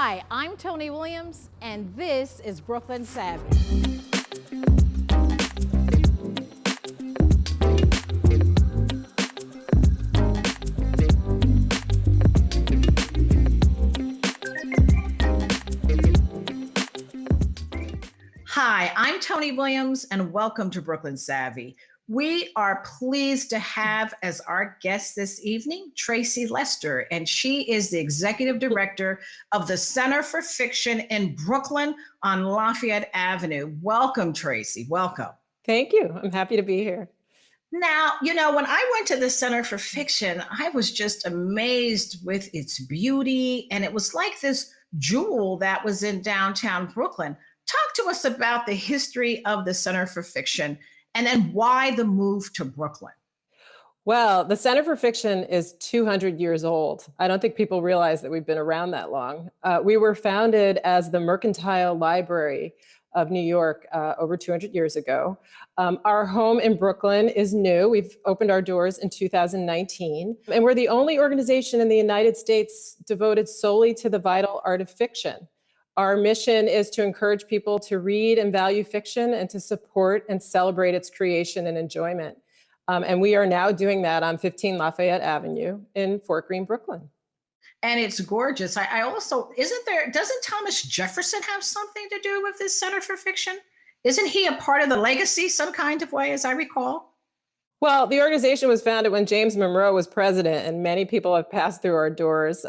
Hi, I'm Tony Williams, and this is Brooklyn Savvy. Hi, I'm Tony Williams, and welcome to Brooklyn Savvy. We are pleased to have as our guest this evening, Traci Lester, and she is the Executive Director of the Center for Fiction in Brooklyn on Lafayette Avenue. Welcome, Traci. Welcome. Thank you. I'm happy to be here. Now, when I went to the Center for Fiction, I was just amazed with its beauty, and it was like this jewel that was in downtown Brooklyn. Talk to us about the history of the Center for Fiction and then why the move to Brooklyn. Well, the Center for Fiction is 200 years old. I don't think people realize that we've been around that long. We were founded as the Mercantile Library of New York over 200 years ago. Our home in Brooklyn is new. We've opened our doors in 2019, and we're the only organization in the United States devoted solely to the vital art of fiction. Our mission is to encourage people to read and value fiction and to support and celebrate its creation and enjoyment. And we are now doing that on 15 Lafayette Avenue in Fort Greene, Brooklyn. And it's gorgeous. Doesn't Thomas Jefferson have something to do with this Center for Fiction? Isn't he a part of the legacy some kind of way, as I recall? Well, the organization was founded when James Monroe was president, and many people have passed through our doors.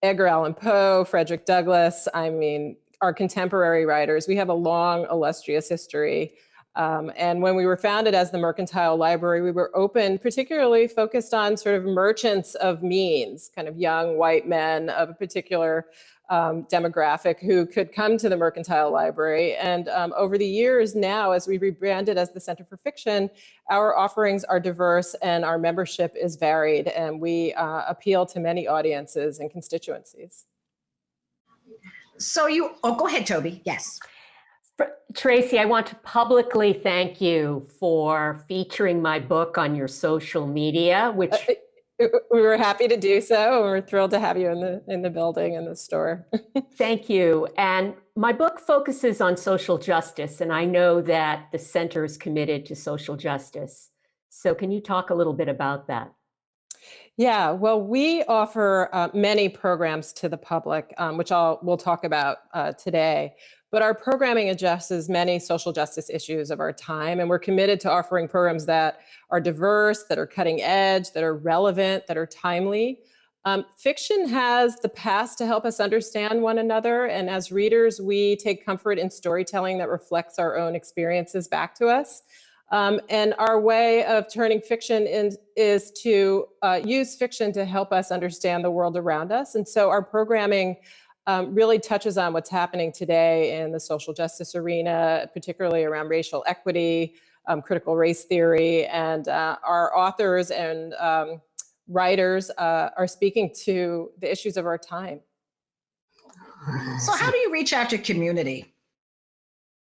Edgar Allan Poe, Frederick Douglass, our contemporary writers. We have a long, illustrious history. And when we were founded as the Mercantile Library, we were open, particularly focused on sort of merchants of means, kind of young white men of a particular demographic who could come to the Mercantile Library. And over the years now, as we rebranded as the Center for Fiction, our offerings are diverse and our membership is varied, and we appeal to many audiences and constituencies. So go ahead, Toby. Yes. Traci, I want to publicly thank you for featuring my book on your social media, which we were happy to do so. And we're thrilled to have you in the building, in the store. Thank you. And my book focuses on social justice, and I know that the center is committed to social justice. So can you talk a little bit about that? Yeah, well, we offer many programs to the public, which we'll talk about today. But our programming addresses many social justice issues of our time, and we're committed to offering programs that are diverse, that are cutting edge, that are relevant, that are timely. Fiction has the past to help us understand one another, and as readers, we take comfort in storytelling that reflects our own experiences back to us. And our way of turning fiction is to use fiction to help us understand the world around us. And so our programming really touches on what's happening today in the social justice arena, particularly around racial equity, critical race theory, and our authors and writers are speaking to the issues of our time. So how do you reach out to community?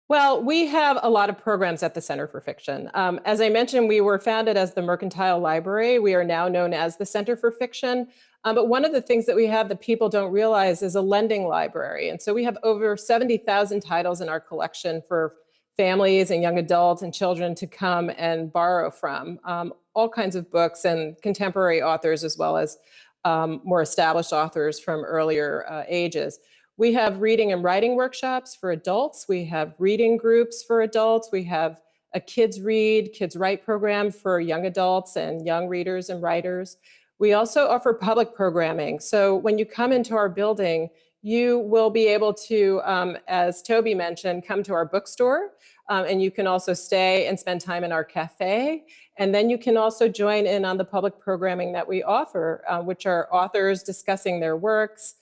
Well, we have a lot of programs at the Center for Fiction. As I mentioned, we were founded as the Mercantile Library. We are now known as the Center for Fiction. But one of the things that we have that people don't realize is a lending library. And so we have over 70,000 titles in our collection for families and young adults and children to come and borrow from. All kinds of books and contemporary authors, as well as more established authors from earlier ages. We have reading and writing workshops for adults. We have reading groups for adults. We have a Kids Read, Kids Write program for young adults and young readers and writers. We also offer public programming. So when you come into our building, you will be able to, as Toby mentioned, come to our bookstore, and you can also stay and spend time in our cafe. And then you can also join in on the public programming that we offer, which are authors discussing their works,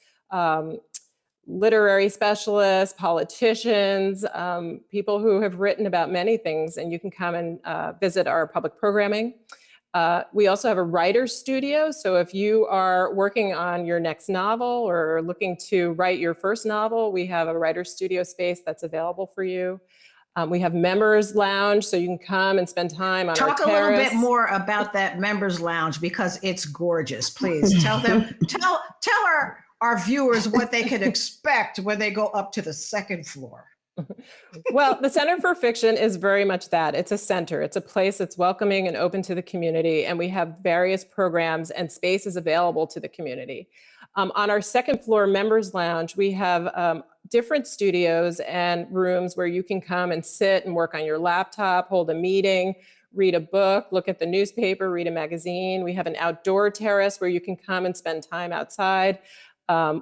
literary specialists, politicians, people who have written about many things, and you can come and visit our public programming. We also have a writer's studio. So if you are working on your next novel or looking to write your first novel, we have a writer's studio space that's available for you. We have members lounge, so you can come and spend time on our terrace. Talk a little bit more about that members lounge because it's gorgeous. Please tell our viewers what they can expect when they go up to the second floor? Well, the Center for Fiction is very much that. It's a center. It's a place that's welcoming and open to the community, and we have various programs and spaces available to the community. On our second floor members lounge, we have different studios and rooms where you can come and sit and work on your laptop, hold a meeting, read a book, look at the newspaper, read a magazine. We have an outdoor terrace where you can come and spend time outside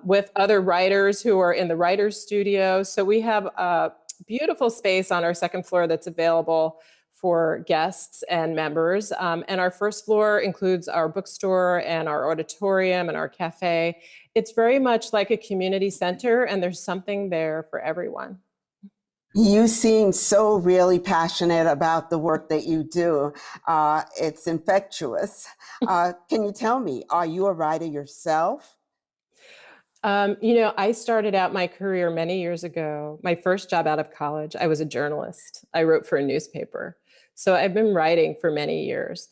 with other writers who are in the writer's studio. So we have a beautiful space on our second floor that's available for guests and members. And our first floor includes our bookstore and our auditorium and our cafe. It's very much like a community center, and there's something there for everyone. You seem so really passionate about the work that you do. It's infectious. Can you tell me, are you a writer yourself? I started out my career many years ago. My first job out of college, I was a journalist. I wrote for a newspaper. So I've been writing for many years.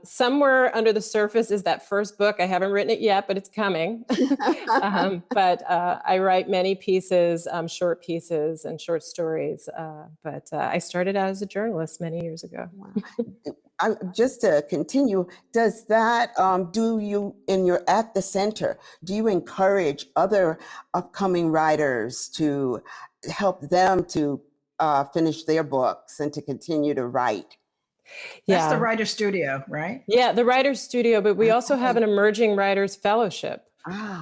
Somewhere under the surface is that first book. I haven't written it yet, but it's coming. But I write many pieces, short pieces and short stories. But I started out as a journalist many years ago. Wow. Just to continue, does that, do you, at the center, do you encourage other upcoming writers to help them to finish their books and to continue to write? That's the Writer's Studio, right? Yeah, the Writer's Studio, but we also have an Emerging Writers Fellowship,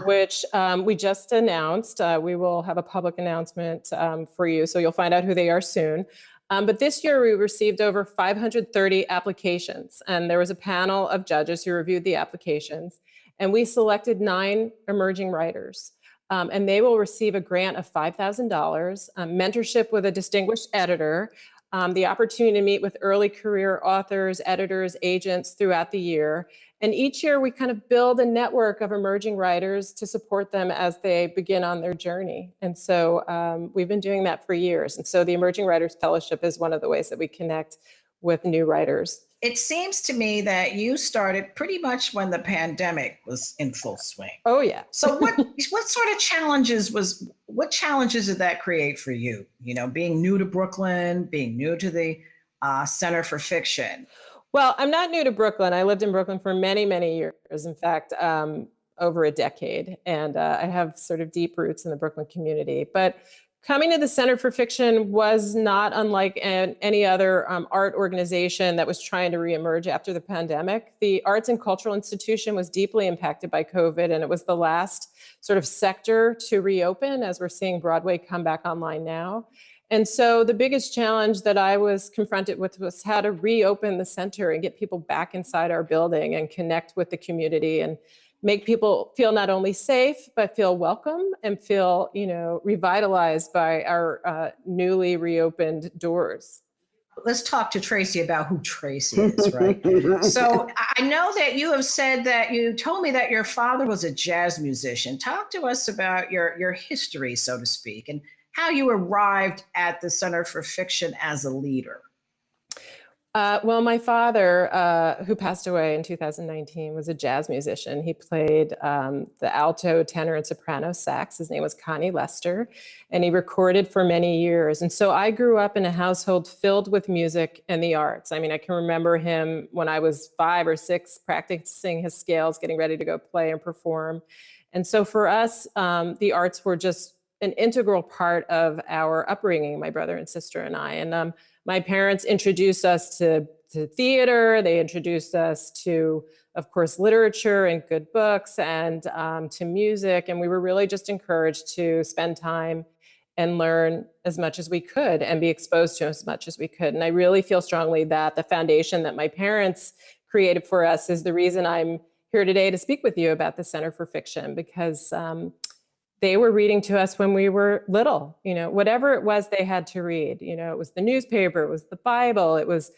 which we just announced. We will have a public announcement for you, so you'll find out who they are soon. But this year we received over 530 applications, and there was a panel of judges who reviewed the applications, and we selected 9 emerging writers. And they will receive a grant of $5,000, mentorship with a distinguished editor, the opportunity to meet with early career authors, editors, agents throughout the year. And each year we kind of build a network of emerging writers to support them as they begin on their journey. And so we've been doing that for years. And so the Emerging Writers Fellowship is one of the ways that we connect with new writers. It seems to me that you started pretty much when the pandemic was in full swing. Oh, yeah. So what sort of what challenges did that create for you? You know, being new to Brooklyn, being new to the Center for Fiction. Well, I'm not new to Brooklyn. I lived in Brooklyn for many, many years. In fact, over a decade. And I have sort of deep roots in the Brooklyn community. But coming to the Center for Fiction was not unlike any other art organization that was trying to reemerge after the pandemic. The arts and cultural institution was deeply impacted by COVID, and it was the last sort of sector to reopen as we're seeing Broadway come back online now. And so the biggest challenge that I was confronted with was how to reopen the center and get people back inside our building and connect with the community and make people feel not only safe, but feel welcome and feel, revitalized by our newly reopened doors. Let's talk to Traci about who Traci is, right? So I know that you have said that you told me that your father was a jazz musician. Talk to us about your history, so to speak, and how you arrived at the Center for Fiction as a leader. Well, my father, who passed away in 2019, was a jazz musician. He played the alto, tenor, and soprano sax. His name was Connie Lester, and he recorded for many years. And so I grew up in a household filled with music and the arts. I mean, I can remember him when I was 5 or 6 practicing his scales, getting ready to go play and perform. And so for us, the arts were just an integral part of our upbringing, my brother and sister and I. And my parents introduced us to theater. They introduced us to, of course, literature and good books and to music. And we were really just encouraged to spend time and learn as much as we could and be exposed to as much as we could. And I really feel strongly that the foundation that my parents created for us is the reason I'm here today to speak with you about the Center for Fiction, because they were reading to us when we were little, whatever it was they had to read. It was the newspaper, it was the Bible, it was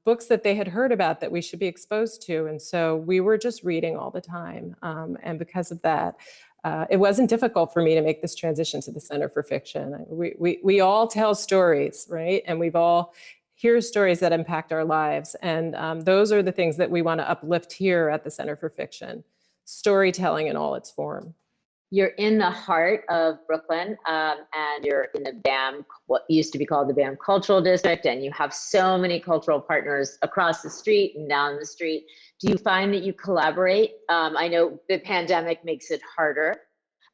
books that they had heard about that we should be exposed to. And so we were just reading all the time. And because of that, it wasn't difficult for me to make this transition to the Center for Fiction. We all tell stories, right? And we've all hear stories that impact our lives. And those are the things that we want to uplift here at the Center for Fiction, storytelling in all its form. you're in the heart of Brooklyn, and you're in the BAM, what used to be called the BAM Cultural District, and you have so many cultural partners across the street and down the street. Do you find that you collaborate? I know the pandemic makes it harder,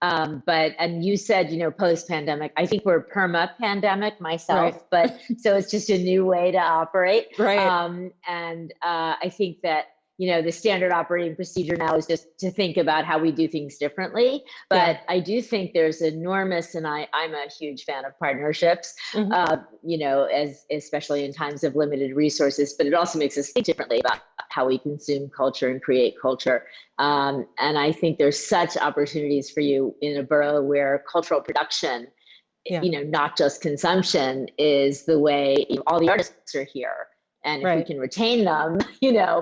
and you said, post-pandemic, I think we're perma-pandemic myself, Right. but so it's just a new way to operate. Right. I think that, the standard operating procedure now is just to think about how we do things differently. But Yeah. I do think there's enormous, and I'm a huge fan of partnerships, as especially in times of limited resources, but it also makes us think differently about how we consume culture and create culture. And I think there's such opportunities for you in a borough where cultural production, Yeah. not just consumption, is the way all the artists are here. And if we Right. can retain them,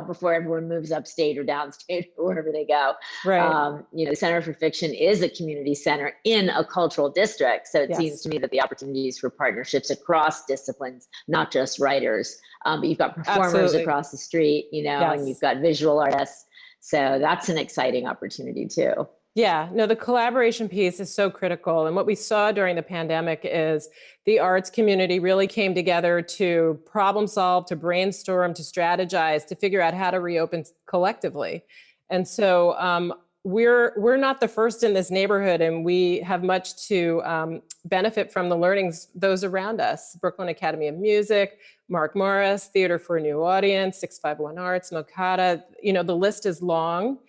before everyone moves upstate or downstate or wherever they go, Right. the Center for Fiction is a community center in a cultural district. So it Yes. seems to me that the opportunities for partnerships across disciplines, not just writers, but you've got performers Absolutely. across the street, and you've got visual artists. So that's an exciting opportunity too. Yeah, no, the collaboration piece is so critical. And what we saw during the pandemic is the arts community really came together to problem solve, to brainstorm, to strategize, to figure out how to reopen collectively. And so we're not the first in this neighborhood, and we have much to benefit from the learnings those around us. Brooklyn Academy of Music, Mark Morris, Theater for a New Audience, 651 Arts, Mokata, the list is long.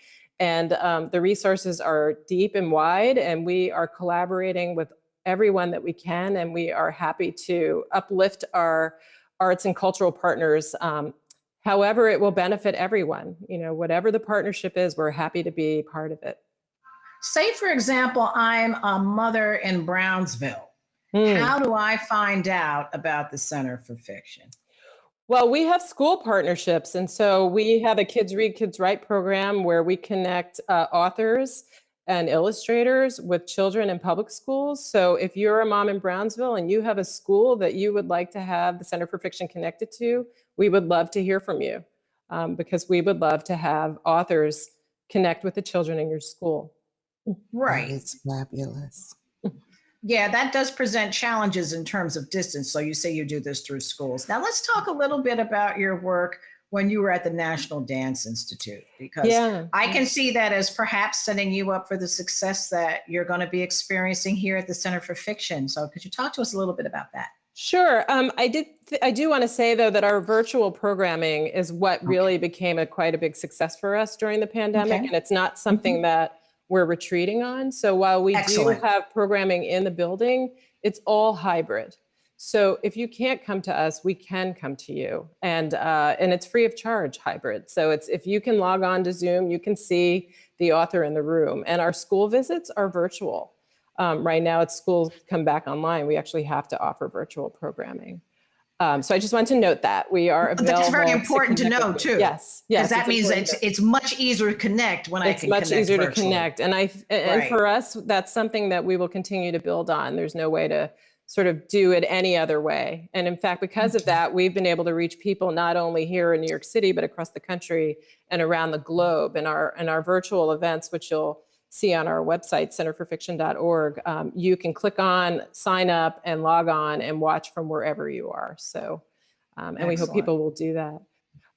And the resources are deep and wide, and we are collaborating with everyone that we can, and we are happy to uplift our arts and cultural partners. However, it will benefit everyone. Whatever the partnership is, we're happy to be part of it. Say, for example, I'm a mother in Brownsville. How do I find out about the Center for Fiction? Well, we have school partnerships. And so we have a Kids Read, Kids Write program where we connect authors and illustrators with children in public schools. So if you're a mom in Brownsville and you have a school that you would like to have the Center for Fiction connected to, we would love to hear from you, because we would love to have authors connect with the children in your school. Right. It's fabulous. Yeah, that does present challenges in terms of distance. So you say you do this through schools. Now let's talk a little bit about your work when you were at the National Dance Institute, because I can see that as perhaps setting you up for the success that you're going to be experiencing here at the Center for Fiction. So could you talk to us a little bit about that? Sure. I do want to say, though, that our virtual programming is what really became quite a big success for us during the pandemic. And it's not something that we're retreating on. So while we do have programming in the building, it's all hybrid. So if you can't come to us, we can come to you. And it's free of charge hybrid. So if you can log on to Zoom, you can see the author in the room. And our school visits are virtual. Right now, it's schools come back online. We actually have to offer virtual programming. So I just want to note that we are available. That's very important to know too. Yes, because that means it's much easier to connect when I can connect. It's much easier to connect, and for us, that's something that we will continue to build on. There's no way to sort of do it any other way. And in fact, because of that, we've been able to reach people not only here in New York City, but across the country and around the globe. And our virtual events, which you'll see on our website, centerforfiction.org, you can click on, sign up, and log on and watch from wherever you are. So, and we hope people will do that.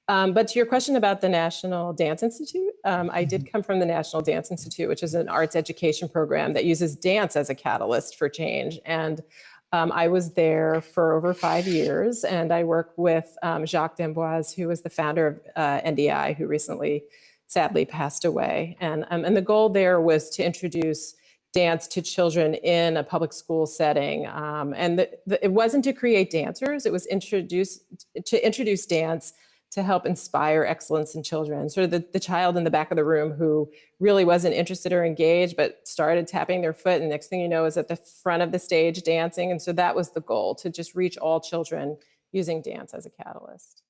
But to your question about the National Dance Institute, I did come from the National Dance Institute, which is an arts education program that uses dance as a catalyst for change. And I was there for over 5 years, and I work with Jacques d'Amboise, who was the founder of NDI, who recently sadly passed away. And the goal there was to introduce dance to children in a public school setting. It wasn't to create dancers, it was to introduce dance to help inspire excellence in children. Sort of the child in the back of the room who really wasn't interested or engaged, but started tapping their foot, and next thing you know is at the front of the stage dancing. And so that was the goal, to just reach all children using dance as a catalyst.